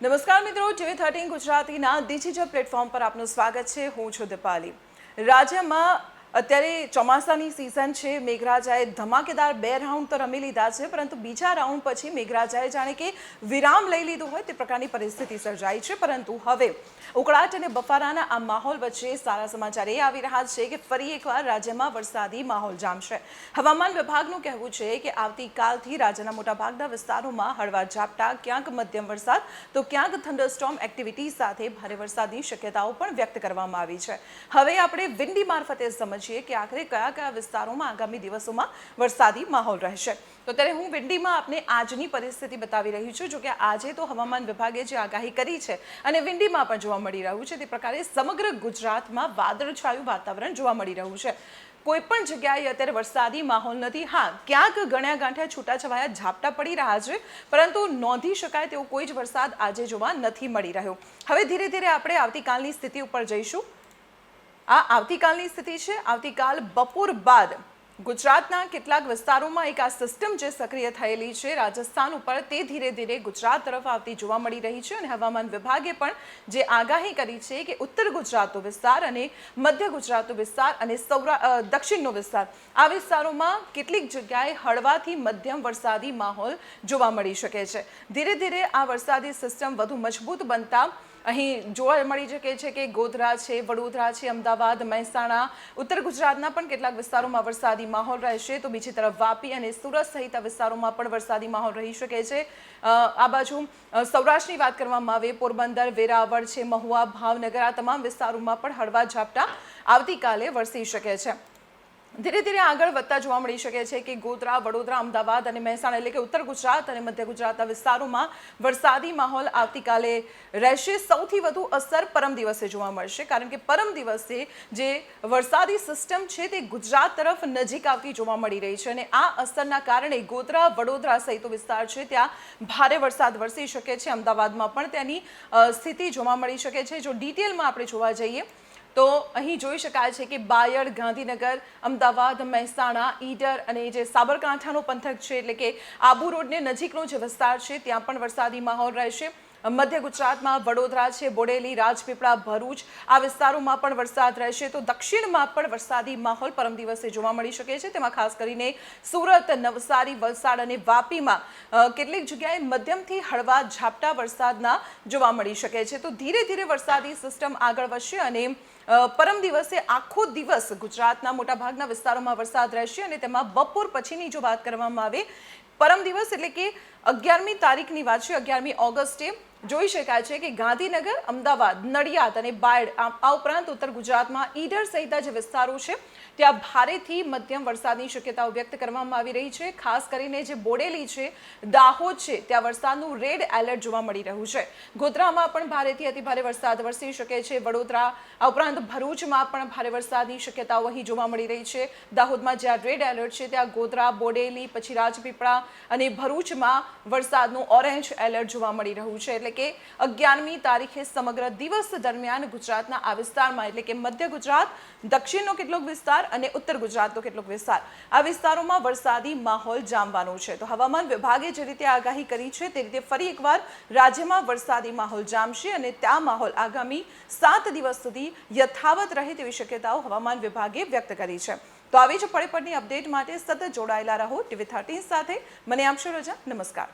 નમસ્કાર મિત્રો, TV13 ગુજરાતીના ડિજિટલ પ્લેટફોર્મ પર આપનું સ્વાગત છે। હું છું દીપાલી। રાજ્યમાં અત્યારે ચોમાસાની સિઝન છે। મેઘરાજાએ ધમાકેદાર 2 રાઉન્ડ તો રમી લીધા છે, પરંતુ બીજા રાઉન્ડ પછી મેઘરાજાએ જાણે કે વિરામ લઈ લીધો હોય તે પ્રકારની પરિસ્થિતિ સર્જાઈ છે। પરંતુ હવે ઉકળાટ અને બફારાના આ માહોલ વચ્ચે સારા સમાચાર એ આવી રહ્યા છે કે ફરી એકવાર રાજ્યમાં વરસાદી માહોલ જામશે। હવામાન વિભાગનું કહેવું છે કે આવતીકાલથી રાજ્યના મોટાભાગના વિસ્તારોમાં હળવા ઝાપટા, ક્યાંક મધ્યમ વરસાદ તો ક્યાંક થંડરસ્ટોર્મ એક્ટિવિટી સાથે ભારે વરસાદની શક્યતાઓ પણ વ્યક્ત કરવામાં આવી છે। હવે આપણે વિન્ડી મારફતે સમજીએ કે આખરે કયા કયા વિસ્તારોમાં આગામી દિવસોમાં વરસાદી માહોલ રહેશે। તો ત્યારે હું વિન્ડીમાં આપને આજની પરિસ્થિતિ બતાવી રહી છું। જો કે આજે તો હવામાન વિભાગે જે આગાહી કરી છે અને વિન્ડીમાં પણ જોવા મળી રહ્યું છે તે પ્રકારે સમગ્ર ગુજરાતમાં વાદળછાયું વાતાવરણ જોવા મળી રહ્યું છે। કોઈ પણ જગ્યાએ અત્યારે વરસાદી માહોલ નથી। હા, ક્યાંક ગણ્યા ગાંઠ્યા છૂટાછવાયા ઝાપટા પડી રહ્યા છે, પરંતુ નોંધી શકાય તેવો કોઈ જ વરસાદ આજે જોવા નથી મળી રહ્યો। હવે ધીરે ધીરે આપણે આવતીકાલની સ્થિતિ ઉપર જઈશું। આ આવતીકાલની સ્થિતિ છે। આવતીકાલ બપોર બાદ ગુજરાતના કેટલાક વિસ્તારોમાં એક આ સિસ્ટમ જે સક્રિય થયેલી છે રાજસ્થાન ઉપર, તે ધીરે ધીરે ગુજરાત તરફ આવતી જોવા મળી રહી છે। અને હવામાન વિભાગે પણ જે આગાહી કરી છે કે ઉત્તર ગુજરાતનો વિસ્તાર અને મધ્ય ગુજરાતનો વિસ્તાર અને દક્ષિણનો વિસ્તાર, આ વિસ્તારોમાં કેટલીક જગ્યાએ હળવાથી મધ્યમ વરસાદી માહોલ જોવા મળી શકે છે। ધીરે ધીરે આ વરસાદી સિસ્ટમ વધુ મજબૂત બનતા અહીં જોવા મળી શકે છે કે ગોધરા છે, વડોદરા છે, અમદાવાદ, મહેસાણા, ઉત્તર ગુજરાતના પણ કેટલાક વિસ્તારોમાં વરસાદી માહોલ રહેશે। તો બીજી તરફ વાપી અને સુરત સહિત વિસ્તારોમાં પણ વરસાદી માહોલ રહી શકે છે। આ બાજુ સૌરાષ્ટ્રની વાત કરવામાં આવે, પોરબંદર, વેરાવળ છે, મહુવા, ભાવનગર, આ તમામ વિસ્તારોમાં પણ હળવા ઝાપટા આવતીકાલે વરસી શકે છે। ધીરે ધીરે આગળ વધતા જોવા મળી શકે છે કે ગોધરા, વડોદરા, અમદાવાદ અને મહેસાણા એટલે કે ઉત્તર ગુજરાત અને મધ્ય ગુજરાતના વિસ્તારોમાં વરસાદી માહોલ આવતીકાલે રહેશે। સૌથી વધુ અસર પરમ દિવસે જોવા મળશે, કારણ કે પરમ દિવસે જે વરસાદી સિસ્ટમ છે તે ગુજરાત તરફ નજીક આવતી જોવા મળી રહી છે અને આ અસરના કારણે ગોધરા, વડોદરા સહિતનો વિસ્તાર છે ત્યાં ભારે વરસાદ વરસી શકે છે। અમદાવાદમાં પણ તેની સ્થિતિ જોવા મળી શકે છે। જો ડિટેલમાં આપણે જોવા જઈએ તો અહીં જોઈ શકાય છે કે બાયડ, ગાંધીનગર, અમદાવાદ, મહેસાણા, ઈડર અને જે સાબરકાંઠાનો પંથક છે એટલે કે આબુ રોડને નજીકનો જે વિસ્તાર છે ત્યાં પણ વરસાદી માહોલ રહેશે। મધ્ય ગુજરાતમાં વડોદરા છે, બોડેલી, રાજપીપળા, ભરૂચ, આ વિસ્તારોમાં પણ વરસાદ રહેશે। તો દક્ષિણમાં પણ વરસાદી માહોલ પરમ દિવસે જોવા મળી શકે છે। તેમાં ખાસ કરીને સુરત, નવસારી, વલસાડ અને વાપીમાં કેટલીક જગ્યાએ મધ્યમથી હળવા ઝાપટા વરસાદના જોવા મળી શકે છે। તો ધીરે ધીરે વરસાદી સિસ્ટમ આગળ વધશે અને પરમ દિવસે આખો દિવસ ગુજરાતના મોટાભાગના વિસ્તારોમાં વરસાદ રહેશે અને તેમાં બપોર પછીની જો વાત કરવામાં આવે, પરમ દિવસ એટલે કે 11મી તારીખની વાત છે, 11મી ઓગસ્ટે જોઈ શકાય છે કે ગાંધીનગર, અમદાવાદ, નડિયાદ અને બાયડ, આ ઉપરાંત ઉત્તર ગુજરાતમાં ઈડર સહિતના જે વિસ્તારો છે ત્યાં ભારેથી મધ્યમ વરસાદની શક્યતાઓ વ્યક્ત કરવામાં આવી રહી છે। ખાસ કરીને જે બોડેલી છે, દાહોદ છે, ત્યાં વરસાદનું રેડ એલર્ટ જોવા મળી રહ્યું છે। ગોધરામાં પણ ભારેથી અતિભારે વરસાદ વરસી શકે છે। વડોદરા, આ ઉપરાંત ભરૂચમાં પણ ભારે વરસાદની શક્યતાઓ અહીં જોવા મળી રહી છે। દાહોદમાં જ્યાં રેડ એલર્ટ છે ત્યાં ગોધરા, બોડેલી, પછી રાજપીપળા અને ભરૂચમાં વરસાદનું ઓરેન્જ એલર્ટ જોવા મળી રહ્યું છે। એટલે કે 11મી તારીખે સમગ્ર દિવસ દરમિયાન ગુજરાતના આ વિસ્તારમાં એટલે કે મધ્ય ગુજરાત, દક્ષિણનો કેટલોક વિસ્તાર અને ઉત્તર ગુજરાતનો કેટલોક વિસ્તાર, આ વિસ્તારોમાં વરસાદી માહોલ જામવાનો છે। તો હવામાન વિભાગે જે રીતે આગાહી કરી છે તે રીતે ફરી એકવાર રાજ્યમાં વરસાદી માહોલ જામશે અને ત્યાં માહોલ આગામી 7 દિવસ સુધી યથાવત રહે તેવી શક્યતાઓ હવામાન વિભાગે વ્યક્ત કરી છે। તો આવી જ પડે પડની અપડેટ માટે સતત જોડાયેલા રહો TV13 સાથે। મને આપશો રજા। નમસ્કાર।